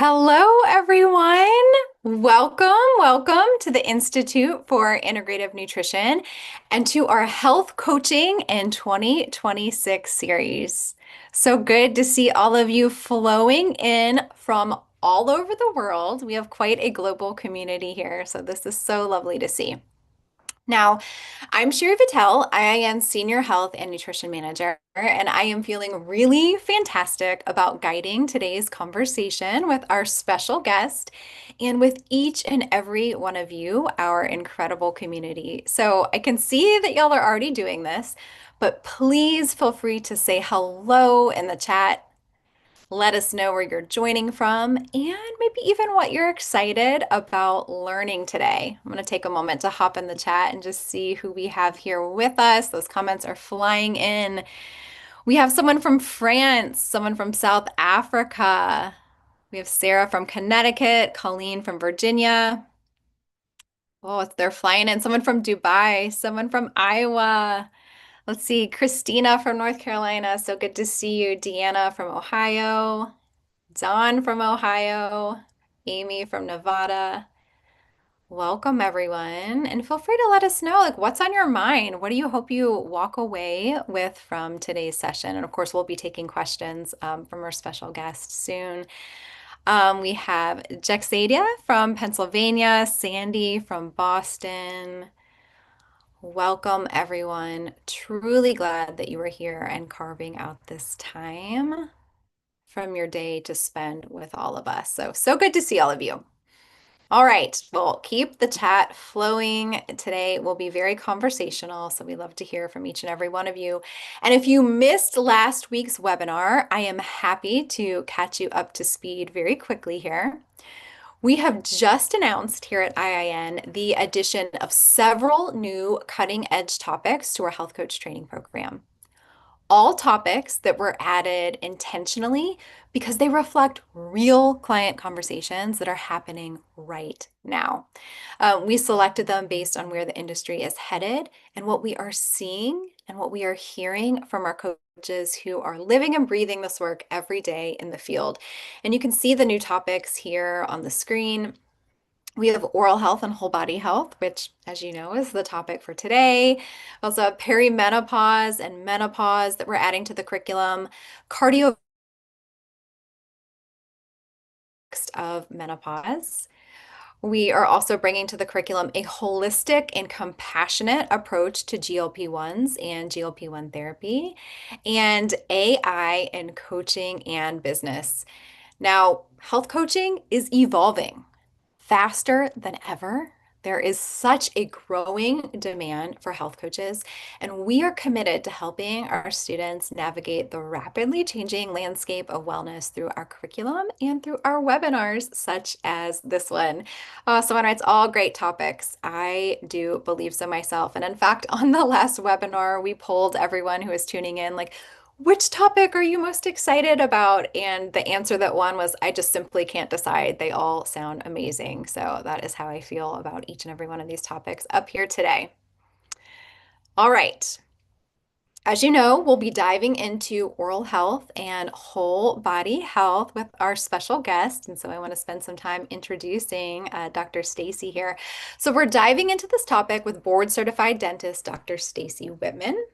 Hello, everyone. Welcome to the Institute for Integrative Nutrition and to our Health Coaching in 2026 series. So good to see all of you flowing in from all over the world. We have quite a global community here, so this is so lovely to see. Now, I'm Shiri Patel. I am Senior Health and Nutrition Manager, and I am feeling really fantastic about guiding today's conversation with our special guest and with each and every one of you, our incredible community. So I can see that y'all are already doing this, but please feel free to say hello in the chat. Let us know where you're joining from and maybe even what you're excited about learning today. I'm going to take a moment to hop in the chat and just see who we have here with us. Those comments are flying in. We have someone from France, someone from South Africa. We have Sarah from Connecticut, Colleen from Virginia. Oh, they're flying in. Someone from Dubai, someone from Iowa. Let's see, Christina from North Carolina. So good to see you. Deanna from Ohio. Dawn from Ohio, Amy from Nevada. Welcome, everyone. And feel free to let us know, like, what's on your mind? What do you hope you walk away with from today's session? And of course, we'll be taking questions from our special guest soon. We have Jexadia from Pennsylvania, Sandy from Boston. Welcome, everyone. Truly glad that you are here and carving out this time from your day to spend with all of us. So good to see all of you. All right, well, keep the chat flowing. Today will be very conversational, so we love to hear from each and every one of you. And if you missed last week's webinar, I am happy to catch you up to speed very quickly here. We have just announced here at IIN the addition of several new cutting edge topics to our health coach training program, all topics that were added intentionally because they reflect real client conversations that are happening right now. We selected them based on where the industry is headed and what we are seeing and what we are hearing from our coaches who are living and breathing this work every day in the field. And you can see the new topics here on the screen. We have oral health and whole body health, which, as you know, is the topic for today. Also, have perimenopause and menopause that we're adding to the curriculum, cardio of menopause. We are also bringing to the curriculum a holistic and compassionate approach to GLP-1s and GLP-1 therapy, and AI in coaching and business. Now, health coaching is evolving faster than ever. There is such a growing demand for health coaches, and we are committed to helping our students navigate the rapidly changing landscape of wellness through our curriculum and through our webinars, such as this one. Someone writes, all great topics. I do believe so myself. And in fact, on the last webinar, we polled everyone who is tuning in, like, which topic are you most excited about? And the answer that won was, I just simply can't decide. They all sound amazing. So that is how I feel about each and every one of these topics up here today. All right. As you know, we'll be diving into oral health and whole body health with our special guest. And so I want to spend some time introducing Dr. Stacy here. So we're diving into this topic with board certified dentist Dr. Stacy Whitman.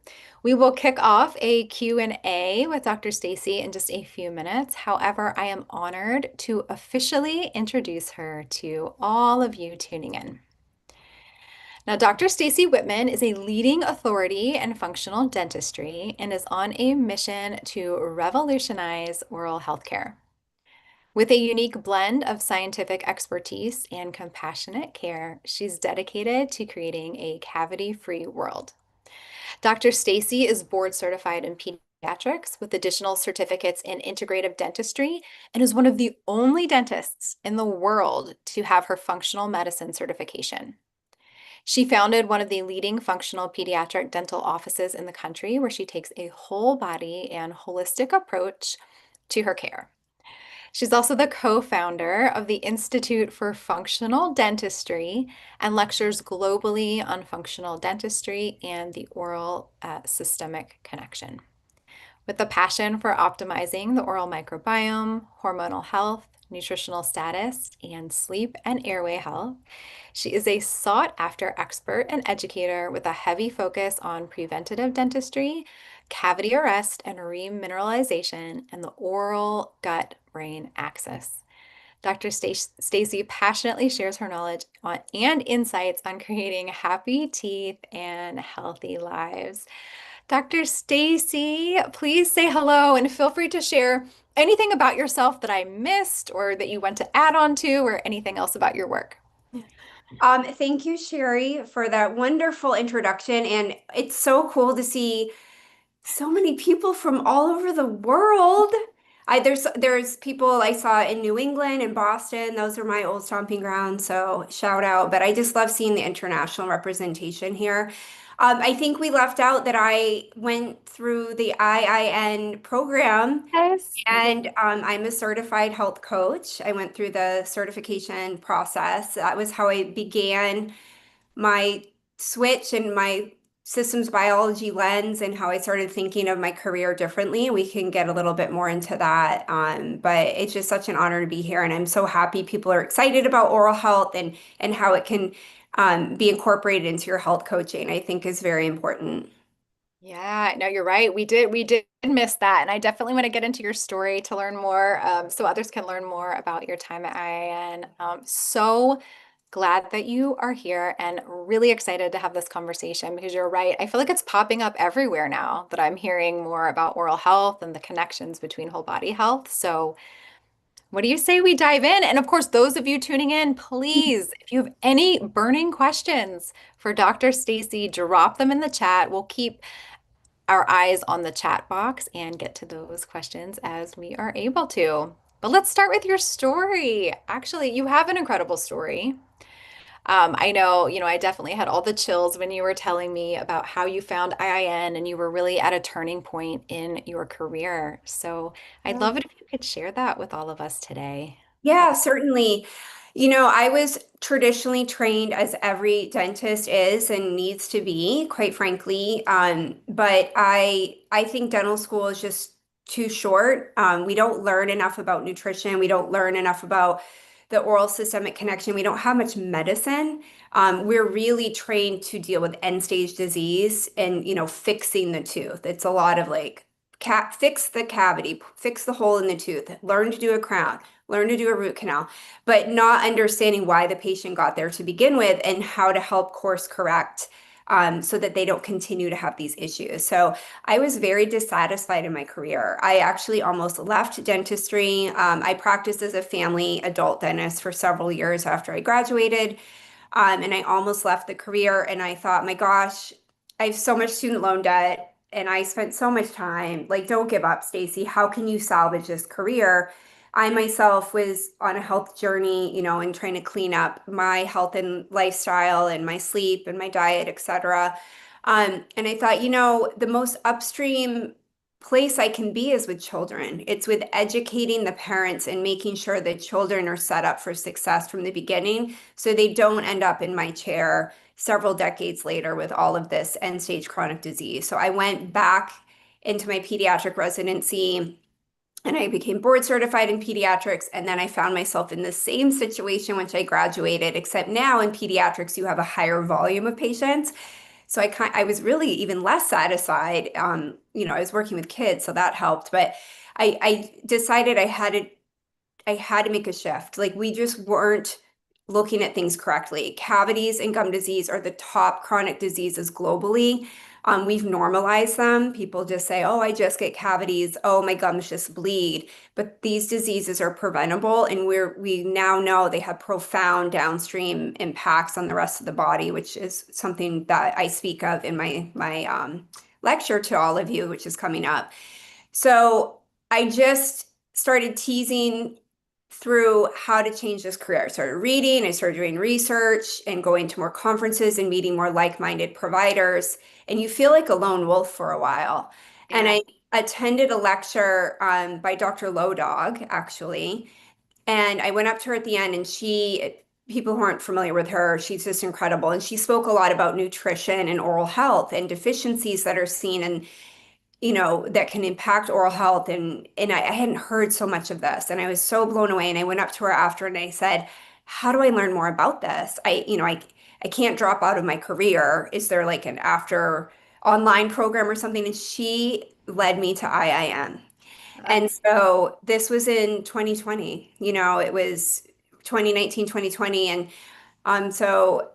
We will kick off a Q&A with Dr. Stacy in just a few minutes. However, I am honored to officially introduce her to all of you tuning in. Now, Dr. Stacy Whitman is a leading authority in functional dentistry and is on a mission to revolutionize oral healthcare. With a unique blend of scientific expertise and compassionate care, she's dedicated to creating a cavity-free world. Dr. Stacy is board certified in pediatrics with additional certificates in integrative dentistry and is one of the only dentists in the world to have her functional medicine certification. She founded one of the leading functional pediatric dental offices in the country, where she takes a whole body and holistic approach to her care. She's also the co-founder of the Institute for Functional Dentistry and lectures globally on functional dentistry and the oral systemic connection. With a passion for optimizing the oral microbiome, hormonal health, nutritional status, and sleep and airway health, she is a sought-after expert and educator with a heavy focus on preventative dentistry, cavity arrest and remineralization, and the oral gut-brain axis. Dr. Stacy passionately shares her knowledge and insights on creating happy teeth and healthy lives. Dr. Stacy, please say hello and feel free to share anything about yourself that I missed or that you want to add on to or anything else about your work. Thank you, Sherry, for that wonderful introduction. And it's so cool to see so many people from all over the world. There's people I saw in New England and Boston. Those are my old stomping grounds, so shout out. But I just love seeing the international representation here. I think we left out that I went through the IIN program, Yes. and I'm a certified health coach. I went through the certification process. That was how I began my switch and my systems biology lens and how I started thinking of my career differently. We can get a little bit more into that. But it's just such an honor to be here. And I'm so happy people are excited about oral health and how it can be incorporated into your health coaching, I think is very important. Yeah, no, you're right. We did miss that. And I definitely want to get into your story to learn more, so others can learn more about your time at IIN. So glad that you are here and really excited to have this conversation because you're right. I feel like it's popping up everywhere now that I'm hearing more about oral health and the connections between whole body health. So what do you say we dive in? And of course, those of you tuning in, please, if you have any burning questions for Dr. Stacy, drop them in the chat. We'll keep our eyes on the chat box and get to those questions as we are able to. But let's start with your story. Actually, you have an incredible story. I know, I definitely had all the chills when you were telling me about how you found IIN and you were really at a turning point in your career. So I'd love it if you could share that with all of us today. Yeah, certainly. I was traditionally trained as every dentist is and needs to be, quite frankly. But I think dental school is just too short. We don't learn enough about nutrition. We don't learn enough about the oral systemic connection. We don't have much medicine. We're really trained to deal with end stage disease and, fixing the tooth. It's a lot of like, fix the cavity, fix the hole in the tooth, learn to do a crown, learn to do a root canal, but not understanding why the patient got there to begin with and how to help course correct so that they don't continue to have these issues. So I was very dissatisfied in my career. I actually almost left dentistry. I practiced as a family adult dentist for several years after I graduated. And I almost left the career and I thought, my gosh, I have so much student loan debt and I spent so much time. Like, don't give up, Stacy. How can you salvage this career? I myself was on a health journey, and trying to clean up my health and lifestyle and my sleep and my diet, etc. And I thought, the most upstream place I can be is with children. It's with educating the parents and making sure that children are set up for success from the beginning so they don't end up in my chair several decades later with all of this end stage chronic disease. So I went back into my pediatric residency and I became board certified in pediatrics. And then I found myself in the same situation once I graduated, except now in pediatrics, you have a higher volume of patients. So I was really even less satisfied. I was working with kids, so that helped. But I decided I had to make a shift. Like we just weren't looking at things correctly. Cavities and gum disease are the top chronic diseases globally. We've normalized them. People just say, oh, I just get cavities. Oh, my gums just bleed. But these diseases are preventable, and we now know they have profound downstream impacts on the rest of the body, which is something that I speak of in my lecture to all of you, which is coming up. So I just started teasing through how to change this career. I started reading, I started doing research and going to more conferences and meeting more like-minded providers. And you feel like a lone wolf for a while. And Yeah. I attended a lecture by Dr. Lodog, actually. And I went up to her at the end, and people who aren't familiar with her, she's just incredible. And she spoke a lot about nutrition and oral health and deficiencies that are seen. And that can impact oral health. And I hadn't heard so much of this. And I was so blown away. And I went up to her after and I said, how do I learn more about this? I can't drop out of my career. Is there like an after online program or something? And she led me to IIM. Uh, And so this was in 2020, it was 2019, 2020. And so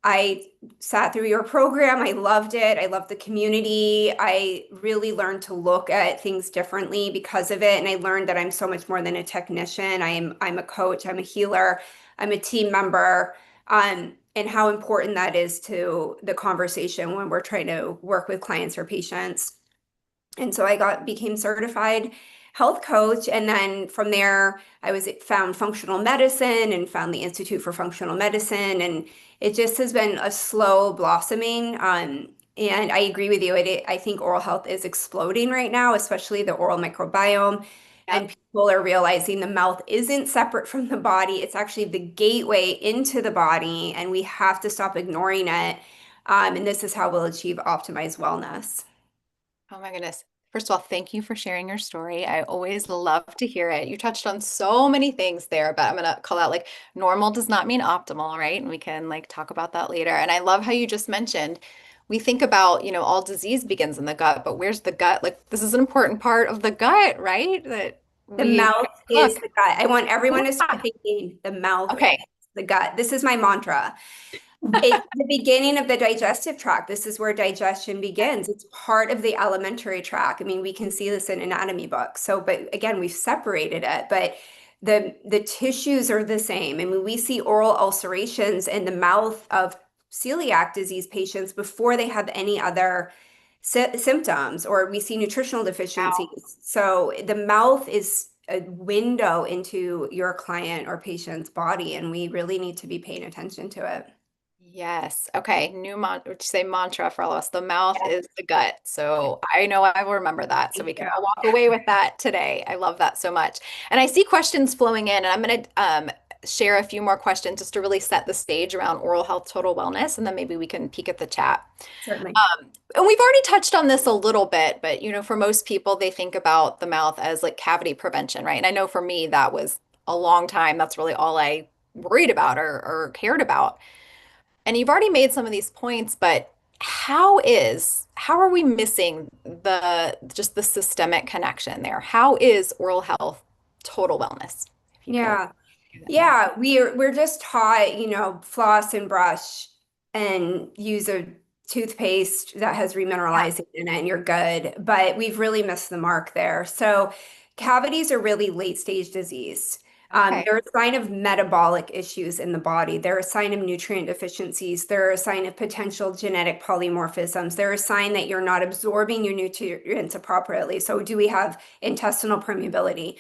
I sat through your program. I loved it. I loved the community. I really learned to look at things differently because of it. And I learned that I'm so much more than a technician. I'm a coach, I'm a healer, I'm a team member. And how important that is to the conversation when we're trying to work with clients or patients. And so I became certified health coach. And then from there, found functional medicine and found the Institute for Functional Medicine. And it just has been a slow blossoming. And I agree with you. I think oral health is exploding right now, especially the oral microbiome. And Yep. people are realizing the mouth isn't separate from the body. It's actually the gateway into the body, and we have to stop ignoring it. And this is how we'll achieve optimized wellness. Oh my goodness. First of all, thank you for sharing your story. I always love to hear it. You touched on so many things there, but I'm gonna call out like normal does not mean optimal, right? And we can like talk about that later. And I love how you just mentioned we think about, all disease begins in the gut, but where's the gut? Like this is an important part of the gut, right? That The we mouth is cook. the gut. I want everyone to start Yeah. thinking the mouth is Okay. the gut. This is my mantra. It's the beginning of the digestive tract. This is where digestion begins. It's part of the alimentary tract. I mean, we can see this in anatomy books. So, but again, we've separated it, but the tissues are the same. I mean, we see oral ulcerations in the mouth of celiac disease patients before they have any other symptoms, or we see nutritional Wow. deficiencies. So the mouth is a window into your client or patient's body, and we really need to be paying attention to it. Yes. Okay. New would you say mantra for all of us? The mouth Yeah, is the gut. So I know I will remember that. So thank we you. can all walk away with that today. I love that so much. And I see questions flowing in, and I'm going to share a few more questions just to really set the stage around oral health, total wellness, and then maybe we can peek at the chat. Certainly. And we've already touched on this a little bit, but for most people, they think about the mouth as like cavity prevention, right? And I know for me, that was a long time. That's really all I worried about or cared about. And you've already made some of these points, but how are we missing the systemic connection there? How is oral health total wellness? If you could Yeah. do that now. Yeah, we're just taught, floss and brush and use a toothpaste that has Yeah. remineralizing in it and you're good. But we've really missed the mark there. So cavities are really late stage disease. Okay. They're a sign of metabolic issues in the body. They're a sign of nutrient deficiencies. They're a sign of potential genetic polymorphisms. They're a sign that you're not absorbing your nutrients appropriately. So do we have intestinal permeability?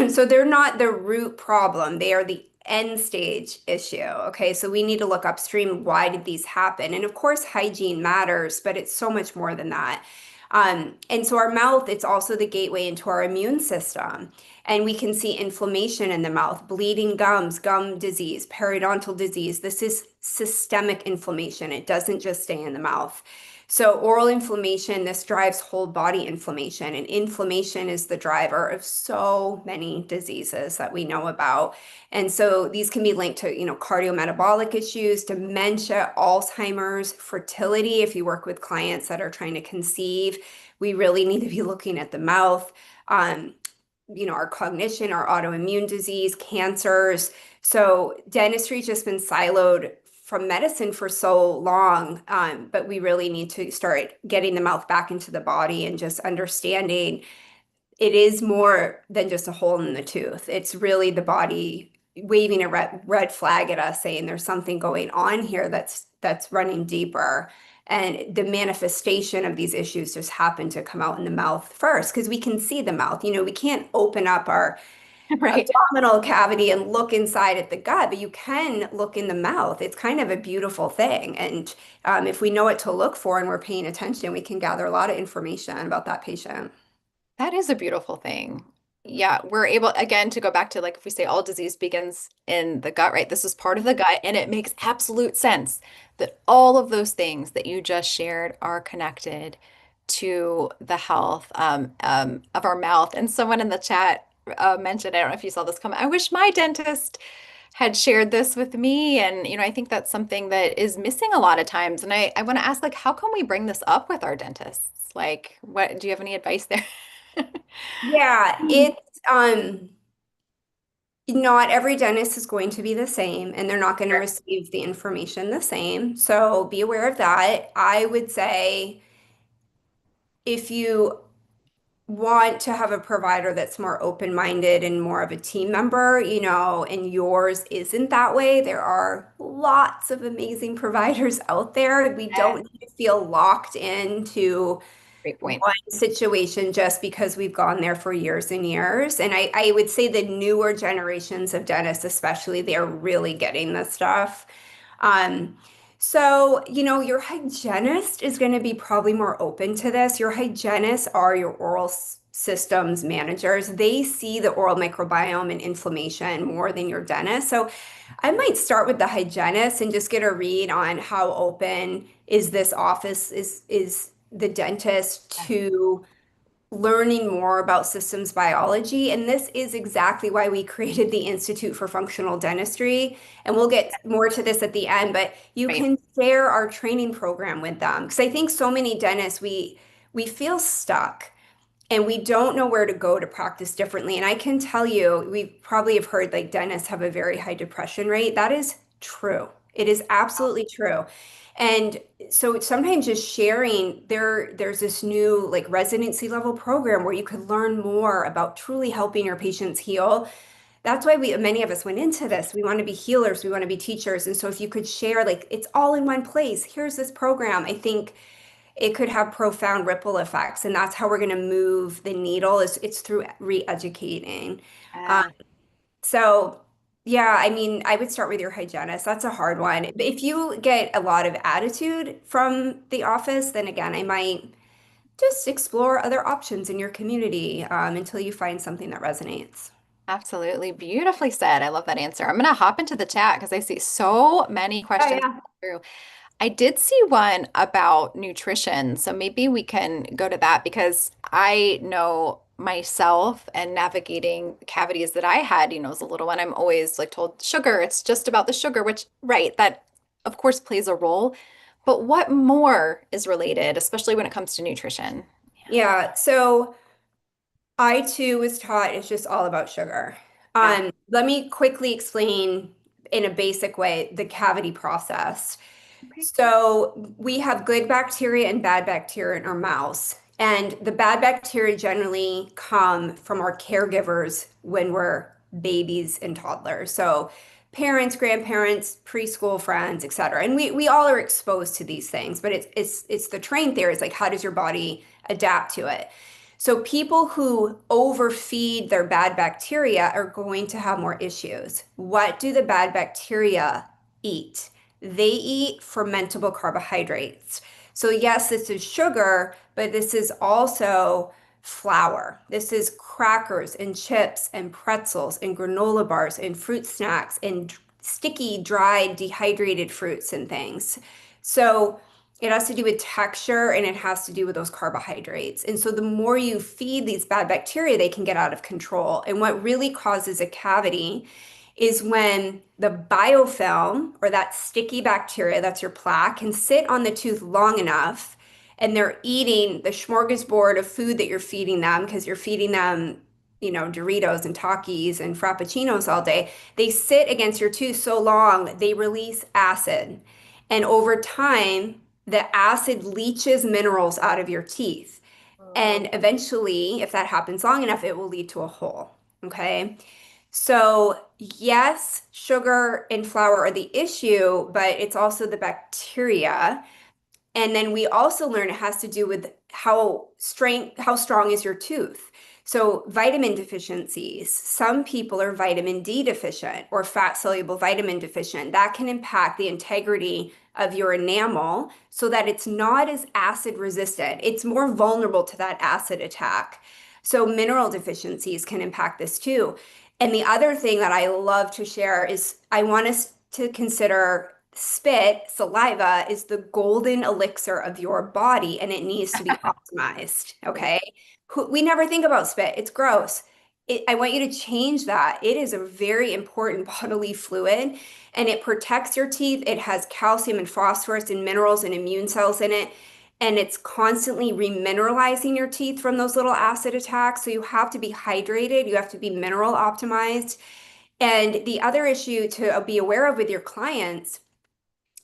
So they're not the root problem. They are the end stage issue. Okay, so we need to look upstream. Why did these happen? And of course, hygiene matters, but it's so much more than that. And so our mouth, it's also the gateway into our immune system. And we can see inflammation in the mouth, bleeding gums, gum disease, periodontal disease. This is systemic inflammation. It doesn't just stay in the mouth. So oral inflammation, this drives whole body inflammation, and inflammation is the driver of so many diseases that we know about. And so these can be linked to, cardiometabolic issues, dementia, Alzheimer's, fertility. If you work with clients that are trying to conceive, we really need to be looking at the mouth. Um, our cognition, our autoimmune disease, cancers. So dentistry's just been siloed from medicine for so long, but we really need to start getting the mouth back into the body and just understanding it is more than just a hole in the tooth. It's really the body waving a red flag at us saying there's something going on here that's running deeper. And the manifestation of these issues just happen to come out in the mouth first because we can see the mouth. We can't open up our Right. abdominal cavity and look inside at the gut, but you can look in the mouth. It's kind of a beautiful thing. And if we know what to look for and we're paying attention, we can gather a lot of information about that patient. That is a beautiful thing. Yeah, we're able again to go back to like if we say all disease begins in the gut, right? This is part of the gut, and it makes absolute sense that all of those things that you just shared are connected to the health of our mouth. And someone in the chat mentioned, I don't know if you saw this comment, I wish my dentist had shared this with me. And, I think that's something that is missing a lot of times. And I want to ask, like, how can we bring this up with our dentists? Like, what do you have any advice there? Yeah, it's not every dentist is going to be the same and they're not going to Sure. receive the information the same. So be aware of that. I would say if you want to have a provider that's more open-minded and more of a team member, and yours isn't that way, there are lots of amazing providers out there. We Yeah, don't need to feel locked into great point. one situation just because we've gone there for years and years. And I would say the newer generations of dentists, especially, they're really getting this stuff. Um, your hygienist is going to be probably more open to this. Your hygienists are your oral systems managers. They see the oral microbiome and inflammation more than your dentist. So I might start with the hygienist and just get a read on how open is this office, is the dentist to learning more about systems biology. And this is exactly why we created the Institute for Functional Dentistry. And we'll get more to this at the end, but you Right. can share our training program with them. Because I think so many dentists, we feel stuck and we don't know where to go to practice differently. And I can tell you, we probably have heard like dentists have a very high depression rate. That is true. It is absolutely true. And so sometimes just sharing there's this new like residency level program where you could learn more about truly helping your patients heal. That's why many of us went into this. We want to be healers, we want to be teachers. And so if you could share like it's all in one place, here's this program, I think it could have profound ripple effects. And that's how we're going to move the needle is it's through re-educating. Um, Uh, so yeah, I mean, I would start with your hygienist. That's a hard one. If you get a lot of attitude from the office, then again, I might just explore other options in your community until you find something that resonates. Absolutely. Beautifully said. I love that answer. I'm going to hop into the chat because I see so many Oh questions yeah. through. I did see one about nutrition. So maybe we can go to that because I know myself and navigating cavities that I had, as a little one, I'm always like told sugar, it's just about the sugar, which, right, that of course plays a role. But what more is related, especially when it comes to nutrition? Yeah. So I too was taught it's just all about sugar. Yeah. Let me quickly explain in a basic way the cavity process. Okay. So we have good bacteria and bad bacteria in our mouths. And the bad bacteria generally come from our caregivers when we're babies and toddlers. So parents, grandparents, preschool friends, etc. And we all are exposed to these things, but it's the train theory. It's like how does your body adapt to it? So people who overfeed their bad bacteria are going to have more issues. What do the bad bacteria eat? They eat fermentable carbohydrates. So, yes, this is sugar, but this is also flour. This is crackers and chips and pretzels and granola bars and fruit snacks and sticky, dried, dehydrated fruits and things. So, it has to do with texture and it has to do with those carbohydrates. And so, the more you feed these bad bacteria, they can get out of control. And what really causes a cavity is when the biofilm or that sticky bacteria, that's your plaque, can sit on the tooth long enough and they're eating the smorgasbord of food that you're feeding them because you're feeding them, Doritos and Takis and Frappuccinos all day. They sit against your tooth so long, they release acid. And over time, the acid leaches minerals out of your teeth. And eventually, if that happens long enough, it will lead to a hole. Okay. So, yes, sugar and flour are the issue, but it's also the bacteria. And then we also learn it has to do with how strong is your tooth. So vitamin deficiencies, some people are vitamin D deficient or fat soluble vitamin deficient. That can impact the integrity of your enamel so that it's not as acid resistant. It's more vulnerable to that acid attack. So mineral deficiencies can impact this too. And the other thing that I love to share is I want us to consider spit, saliva, is the golden elixir of your body and it needs to be optimized. Okay. We never think about spit. It's gross. I want you to change that. It is a very important bodily fluid and it protects your teeth. It has calcium and phosphorus and minerals and immune cells in it. And it's constantly remineralizing your teeth from those little acid attacks. So you have to be hydrated. You have to be mineral optimized. And the other issue to be aware of with your clients,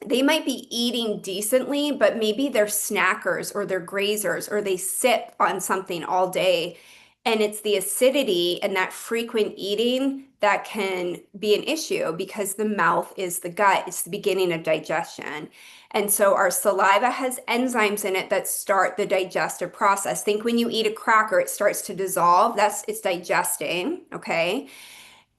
they might be eating decently, but maybe they're snackers or they're grazers or they sip on something all day. And it's the acidity and that frequent eating that can be an issue because the mouth is the gut, it's the beginning of digestion. And so our saliva has enzymes in it that start the digestive process. Think when you eat a cracker, it starts to dissolve. It's digesting, okay?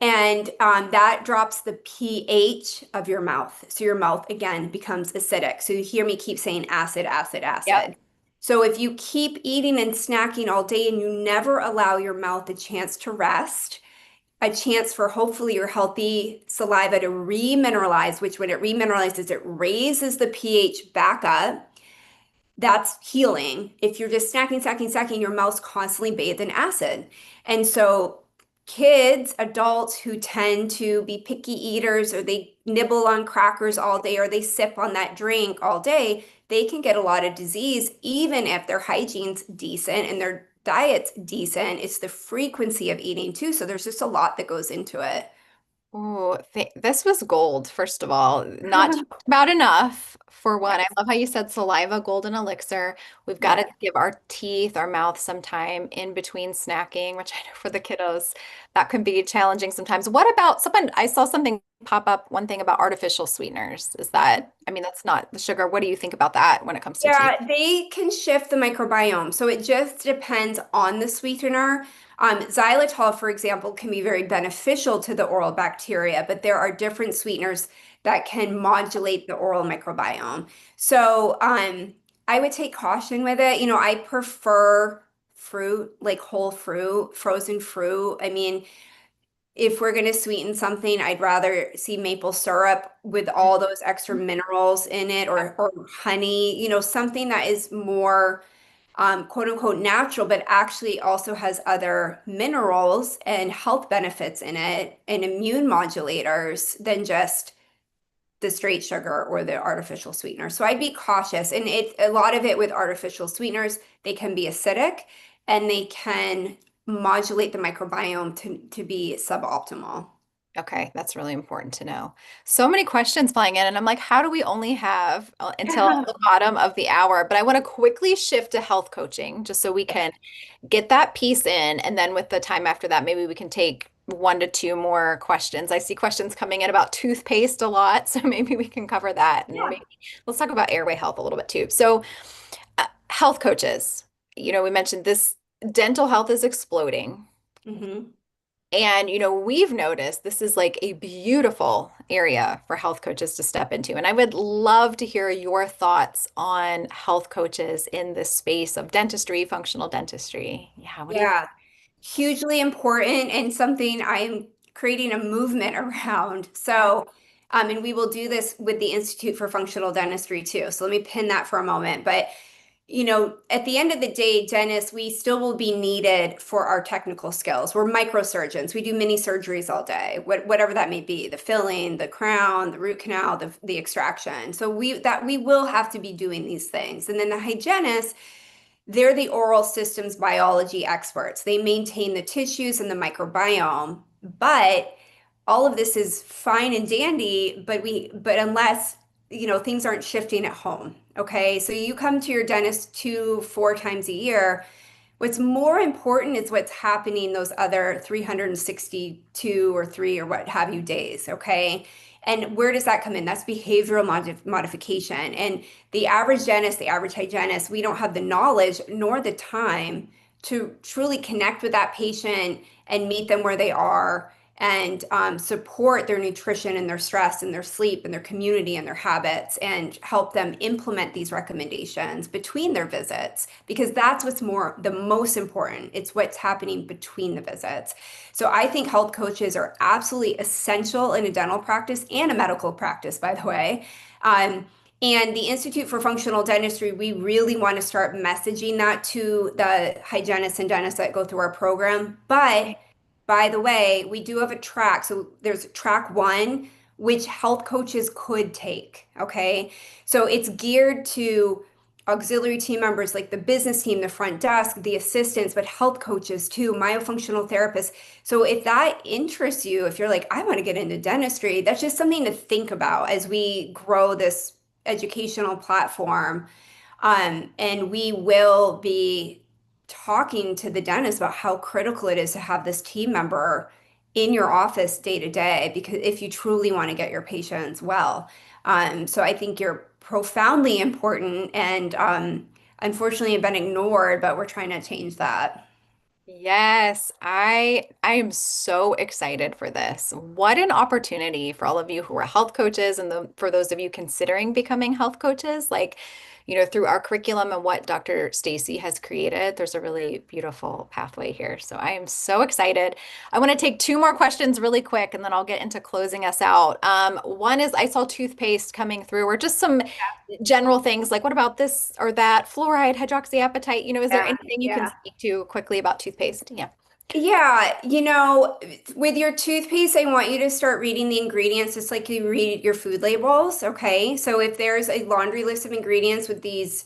And that drops the pH of your mouth. So your mouth again becomes acidic. So you hear me keep saying acid, acid, Yep. acid. So if you keep eating and snacking all day and you never allow your mouth a chance to rest, a chance for hopefully your healthy saliva to remineralize, which when it remineralizes, it raises the pH back up. That's healing. If you're just snacking, snacking, snacking, your mouth's constantly bathed in acid. And so kids, adults who tend to be picky eaters or they nibble on crackers all day or they sip on that drink all day, they can get a lot of disease even if their hygiene's decent and their diet's decent. It's the frequency of eating too. So there's just a lot that goes into it. Oh, th this was gold, first of all. Not talked about enough. For one, I Yes. love how you said saliva, golden elixir. We've got Yeah. to give our teeth, our mouth some time in between snacking, which I know for the kiddos, that can be challenging sometimes. What about someone? I saw something pop up, one thing about artificial sweeteners. Is that, I mean, that's not the sugar. What do you think about that when it comes to teeth? Yeah, they can shift the microbiome. So it just depends on the sweetener. Xylitol, for example, can be very beneficial to the oral bacteria, but there are different sweeteners that can modulate the oral microbiome. So I would take caution with it. I prefer fruit, like whole fruit, frozen fruit. I mean, if we're going to sweeten something, I'd rather see maple syrup with all those extra minerals in it or honey, something that is more quote unquote natural, but actually also has other minerals and health benefits in it and immune modulators than just the straight sugar or the artificial sweetener. So I'd be cautious. And a lot of it with artificial sweeteners, they can be acidic and they can modulate the microbiome to be suboptimal. Okay, that's really important to know. So many questions flying in, and I'm like, how do we only have until Yeah. the bottom of the hour? But I want to quickly shift to health coaching just so we can get that piece in. And then with the time after that, maybe we can take one to two more questions. I see questions coming in about toothpaste a lot, so maybe we can cover that. And Yeah. maybe let's talk about airway health a little bit too. So, health coaches, we mentioned this dental health is exploding. Hmm. And, we've noticed this is like a beautiful area for health coaches to step into. And I would love to hear your thoughts on health coaches in this space of dentistry, functional dentistry. Yeah, what do you think? Yeah. Hugely important and something I'm creating a movement around. So, and we will do this with the Institute for Functional Dentistry too. So let me pin that for a moment. But at the end of the day, dentists, we still will be needed for our technical skills. We're microsurgeons. We do mini surgeries all day, whatever that may be, the filling, the crown, the root canal, the extraction. So we will have to be doing these things. And then the hygienists, they're the oral systems biology experts. They maintain the tissues and the microbiome, but all of this is fine and dandy, but unless, things aren't shifting at home. Okay. So you come to your dentist 4 times a year. What's more important is what's happening those other 362 or three or what have you days. Okay. And where does that come in? That's behavioral modification. And the average dentist, the average hygienist, we don't have the knowledge nor the time to truly connect with that patient and meet them where they are and support their nutrition and their stress and their sleep and their community and their habits and help them implement these recommendations between their visits because that's what's the most important. It's what's happening between the visits. So I think health coaches are absolutely essential in a dental practice and a medical practice, by the way. Um, and the Institute for Functional Dentistry, we really want to start messaging that to the hygienists and dentists that go through our program. But by the way, we do have a track. So there's track one, which health coaches could take. Okay. So it's geared to auxiliary team members like the business team, the front desk, the assistants, but health coaches too, myofunctional therapists. So if that interests you, if you're like, I want to get into dentistry, that's just something to think about as we grow this educational platform. And we will be talking to the dentist about how critical it is to have this team member in your office day to day, because if you truly want to get your patients well. So I think you're profoundly important and unfortunately have been ignored, but we're trying to change that. Yes, I am so excited for this. What an opportunity for all of you who are health coaches and for those of you considering becoming health coaches. Like, through our curriculum and what Dr. Stacy has created, there's a really beautiful pathway here. So I am so excited. I want to take two more questions really quick and then I'll get into closing us out. One is I saw toothpaste coming through, or just some general things like what about this or that, fluoride, hydroxyapatite, is there Yeah, anything you can yeah. speak to quickly about toothpaste? Yeah. Yeah, with your toothpaste, I want you to start reading the ingredients just like you read your food labels, okay? So if there's a laundry list of ingredients with these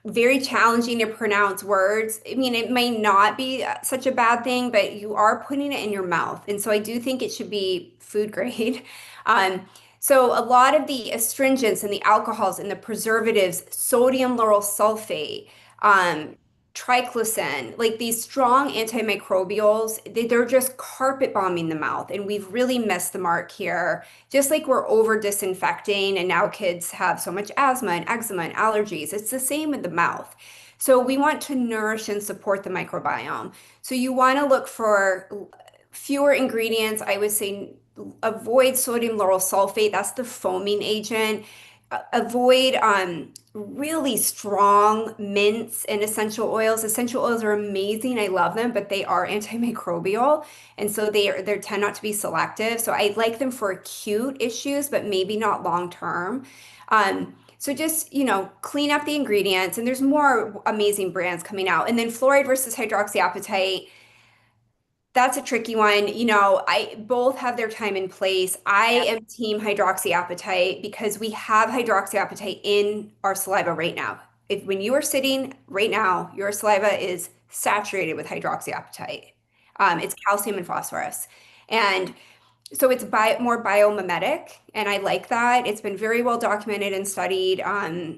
very challenging to pronounce words. I mean, it may not be such a bad thing, but you are putting it in your mouth. And so I do think it should be food grade. Um, so a lot of the astringents and the alcohols and the preservatives, sodium lauryl sulfate, um, triclosan, like these strong antimicrobials, they're just carpet bombing the mouth. And we've really missed the mark here. Just like we're over disinfecting, and now kids have so much asthma and eczema and allergies. It's the same with the mouth. So we want to nourish and support the microbiome. So you want to look for fewer ingredients. I would say avoid sodium lauryl sulfate. That's the foaming agent. Avoid really strong mints and essential oils. Essential oils are amazing. I love them, but they are antimicrobial. And so they tend not to be selective. So I like them for acute issues, but maybe not long term. So just, clean up the ingredients, and there's more amazing brands coming out. And then fluoride versus hydroxyapatite, that's a tricky one. I both have their time and place. I Yeah. am team hydroxyapatite because we have hydroxyapatite in our saliva right now. If when you are sitting right now, your saliva is saturated with hydroxyapatite. It's calcium and phosphorus. And so it's more biomimetic, and I like that. It's been very well documented and studied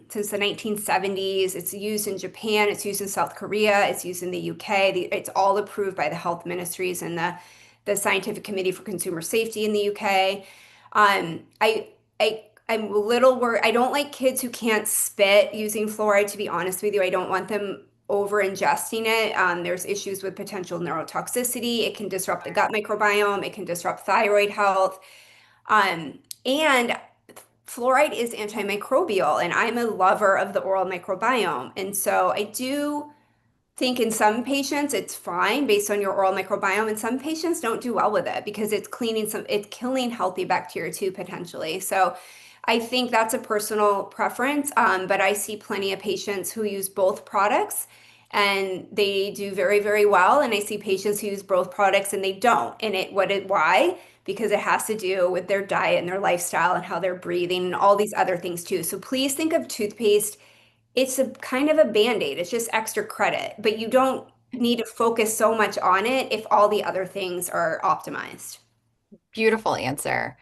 since the 1970s. It's used in Japan, it's used in South Korea, it's used in the UK. It's all approved by the health ministries and the Scientific Committee for Consumer Safety in the UK. Um, I, I'm a little worried. I don't like kids who can't spit using fluoride, to be honest with you. I don't want them over ingesting it. There's issues with potential neurotoxicity. It can disrupt the gut microbiome. It can disrupt thyroid health. And fluoride is antimicrobial, and I'm a lover of the oral microbiome. And so I do think in some patients it's fine based on your oral microbiome, and some patients don't do well with it because it's killing healthy bacteria too, potentially. So I think that's a personal preference, but I see plenty of patients who use both products and they do very, very well. And I see patients who use both products and they don't. And why? Because it has to do with their diet and their lifestyle and how they're breathing and all these other things too. So please think of toothpaste. It's a kind of a band-aid. It's just extra credit, but you don't need to focus so much on it if all the other things are optimized. Beautiful answer.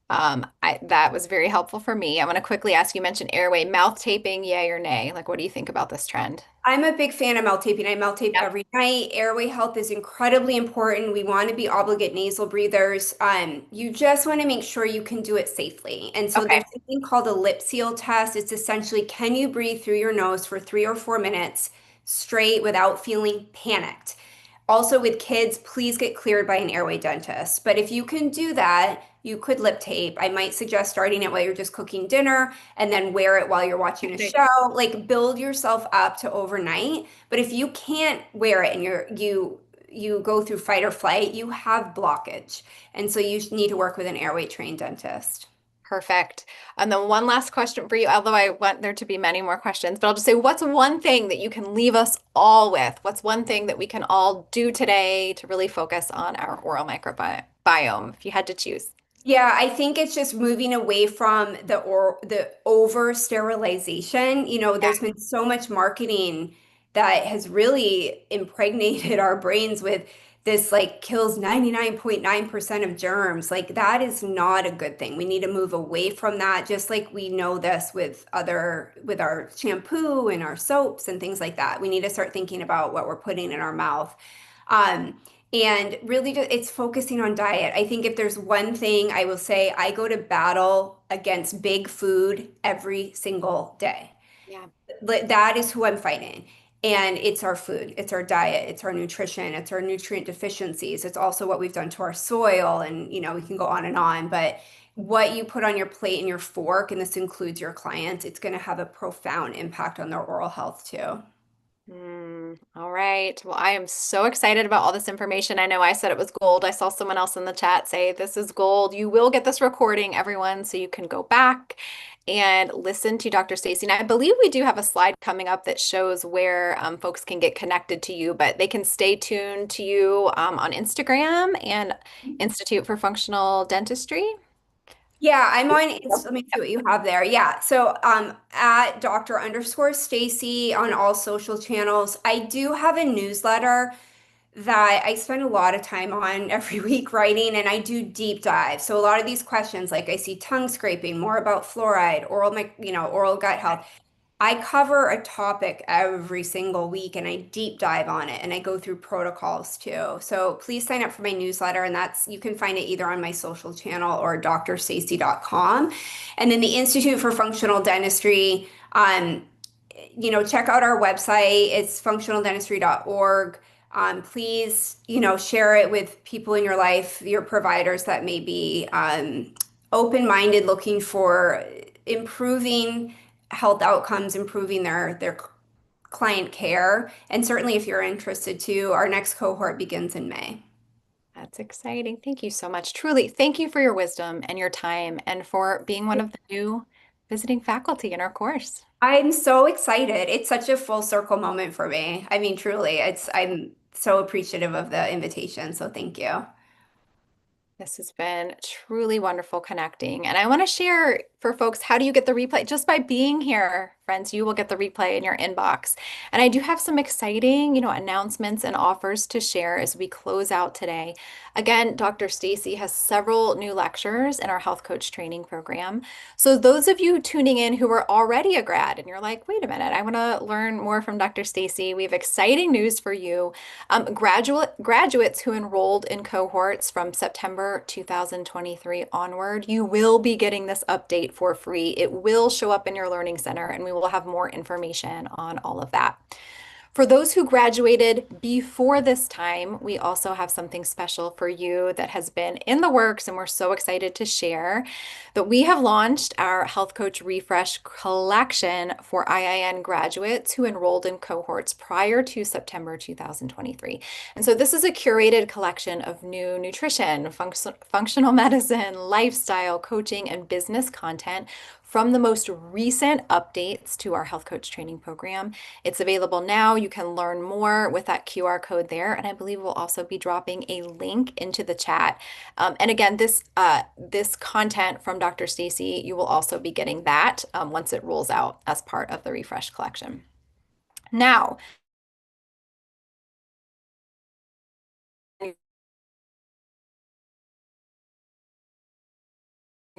That was very helpful for me. I want to quickly ask, you mentioned airway, mouth taping, yay or nay? Like, what do you think about this trend? I'm a big fan of mouth taping. I mouth tape Yep. every night. Airway health is incredibly important. We want to be obligate nasal breathers. You just want to make sure you can do it safely. And so Okay. there's something called a lip seal test. It's essentially, can you breathe through your nose for 3 or 4 minutes straight without feeling panicked? Also with kids, please get cleared by an airway dentist. But if you can do that, you could lip tape. I might suggest starting it while you're just cooking dinner and then wear it while you're watching a show. Like build yourself up to overnight. But if you can't wear it and you go through fight or flight, you have blockage. And so you need to work with an airway trained dentist. Perfect. And then one last question for you, although I want there to be many more questions, but I'll just say, what's one thing that you can leave us all with? What's one thing that we can all do today to really focus on our oral microbiome, if you had to choose? Yeah, I think it's just moving away from the over sterilization. There's been so much marketing that has really impregnated our brains with this like kills 99.9% of germs. Like that is not a good thing. We need to move away from that, just like we know this with our shampoo and our soaps and things like that. We need to start thinking about what we're putting in our mouth. Um, and really, it's focusing on diet. I think if there's one thing I will say, I go to battle against big food every single day. Yeah. That is who I'm fighting. And it's our food, it's our diet, it's our nutrition, it's our nutrient deficiencies. It's also what we've done to our soil. And, we can go on and on. But what you put on your plate and your fork, and this includes your clients, it's going to have a profound impact on their oral health too. All right. Well, I am so excited about all this information. I know I said it was gold. I saw someone else in the chat say this is gold. You will get this recording, everyone, so you can go back and listen to Dr. Stacy. And I believe we do have a slide coming up that shows where folks can get connected to you, but they can stay tuned to you on Instagram and Institute for Functional Dentistry. Yeah, I'm on. Let me see what you have there. Yeah, so at Dr. underscore Stacy on all social channels. I do have a newsletter that I spend a lot of time on every week writing, and I do deep dive. So a lot of these questions, like I see tongue scraping, more about fluoride, oral gut health. I cover a topic every single week and I deep dive on it and I go through protocols too. So please sign up for my newsletter, and you can find it either on my social channel or drstacy.com. And then the Institute for Functional Dentistry, check out our website. It's functionaldentistry.org. Please, share it with people in your life, your providers that may be open-minded, looking for improving health outcomes, improving their client care. And certainly if you're interested too, our next cohort begins in May. That's exciting. Thank you so much. Truly, thank you for your wisdom and your time and for being one of the new visiting faculty in our course. I'm so excited. It's such a full circle moment for me. I mean, truly, I'm so appreciative of the invitation. So thank you. This has been truly wonderful connecting. And I want to share for folks, how do you get the replay? Just by being here, friends, you will get the replay in your inbox. And I do have some exciting, announcements and offers to share as we close out today. Again, Dr. Stacy has several new lectures in our health coach training program. So those of you tuning in who are already a grad and you're like, wait a minute, I want to learn more from Dr. Stacy, we have exciting news for you. Graduates who enrolled in cohorts from September 2023 onward, you will be getting this update for free. It will show up in your learning center and we will have more information on all of that. For those who graduated before this time, we also have something special for you that has been in the works, and we're so excited to share that we have launched our Health Coach Refresh collection for IIN graduates who enrolled in cohorts prior to September 2023. And so this is a curated collection of new nutrition, functional medicine, lifestyle, coaching, and business content from the most recent updates to our health coach training program. It's available now. You can learn more with that QR code there. And I believe we'll also be dropping a link into the chat. And again, this content from Dr. Stacy, you will also be getting that once it rolls out as part of the Refresh collection. Now,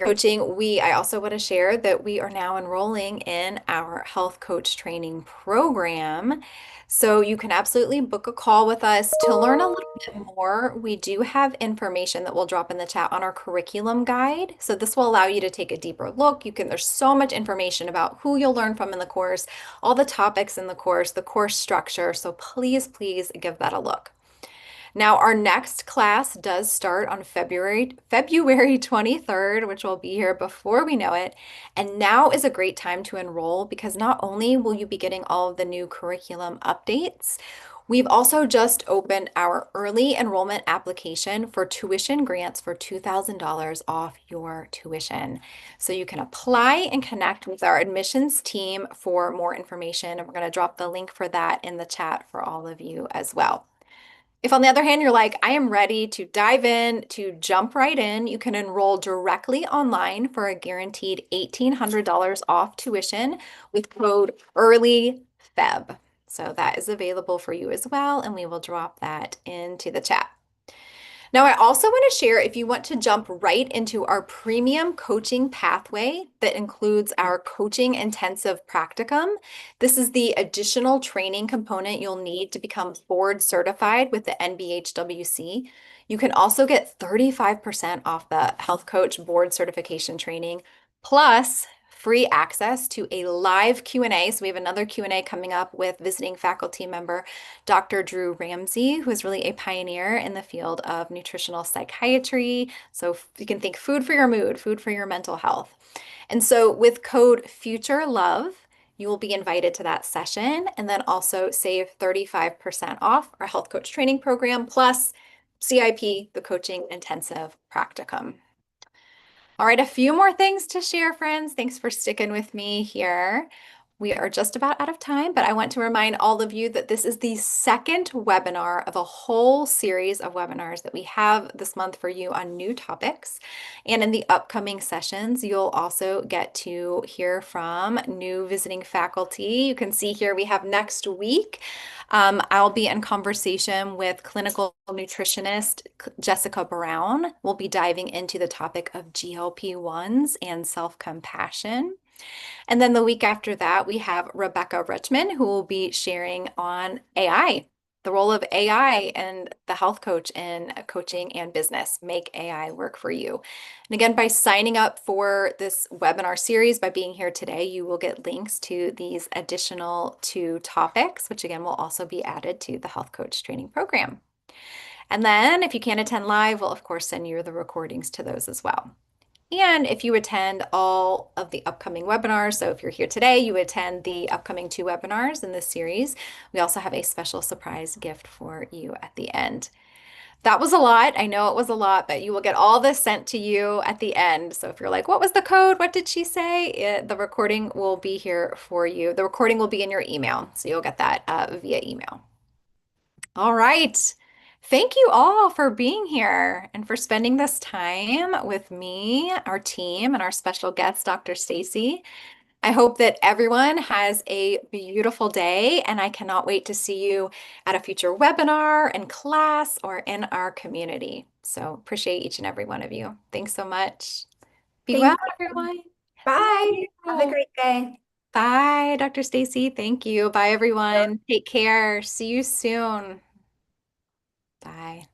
coaching, I also want to share that we are now enrolling in our health coach training program. So you can absolutely book a call with us to learn a little bit more. We do have information that we'll drop in the chat on our curriculum guide. So this will allow you to take a deeper look. There's so much information about who you'll learn from in the course, all the topics in the course structure. So please give that a look. Now, our next class does start on February 23rd, which will be here before we know it. And now is a great time to enroll because not only will you be getting all of the new curriculum updates, we've also just opened our early enrollment application for tuition grants for $2,000 off your tuition. So you can apply and connect with our admissions team for more information. And we're going to drop the link for that in the chat for all of you as well. If, on the other hand, you're like, I am ready to dive in, to jump right in, you can enroll directly online for a guaranteed $1,800 off tuition with code EARLYFEB. So that is available for you as well, and we will drop that into the chat. Now, I also want to share if you want to jump right into our premium coaching pathway that includes our coaching intensive practicum. This is the additional training component you'll need to become board certified with the NBHWC. You can also get 35% off the health coach board certification training, plus free access to a live Q&A. So we have another Q&A coming up with visiting faculty member Dr. Drew Ramsey, who is really a pioneer in the field of nutritional psychiatry. So you can think food for your mood, food for your mental health. And so with code FUTURELOVE, you will be invited to that session and then also save 35% off our health coach training program plus CIP, the coaching intensive practicum. All right, a few more things to share, friends. Thanks for sticking with me here. We are just about out of time, but I want to remind all of you that this is the second webinar of a whole series of webinars that we have this month for you on new topics. And in the upcoming sessions, you'll also get to hear from new visiting faculty. You can see here we have next week. I'll be in conversation with clinical nutritionist Jessica Brown. We'll be diving into the topic of GLP-1s and self-compassion. And then the week after that, we have Rebecca Richmond, who will be sharing on AI, the role of AI and the health coach in coaching and business. Make AI work for you. And again, by signing up for this webinar series, by being here today, you will get links to these additional 2 topics, which again will also be added to the health coach training program. And then if you can't attend live, we'll of course send you the recordings to those as well. And if you attend all of the upcoming webinars, so if you're here today, you attend the upcoming 2 webinars in this series, we also have a special surprise gift for you at the end. That was a lot. I know it was a lot, but you will get all this sent to you at the end. So if you're like, what was the code? What did she say? The recording will be here for you. The recording will be in your email. So you'll get that via email. All right. Thank you all for being here and for spending this time with me, our team, and our special guest, Dr. Stacy. I hope that everyone has a beautiful day, and I cannot wait to see you at a future webinar, in class, or in our community. So appreciate each and every one of you. Thanks so much. Be well, Thank you. everyone. Bye. Have a Yeah. great day. Bye, Dr. Stacy. Thank you. Bye, everyone. Take care. See you soon. Bye.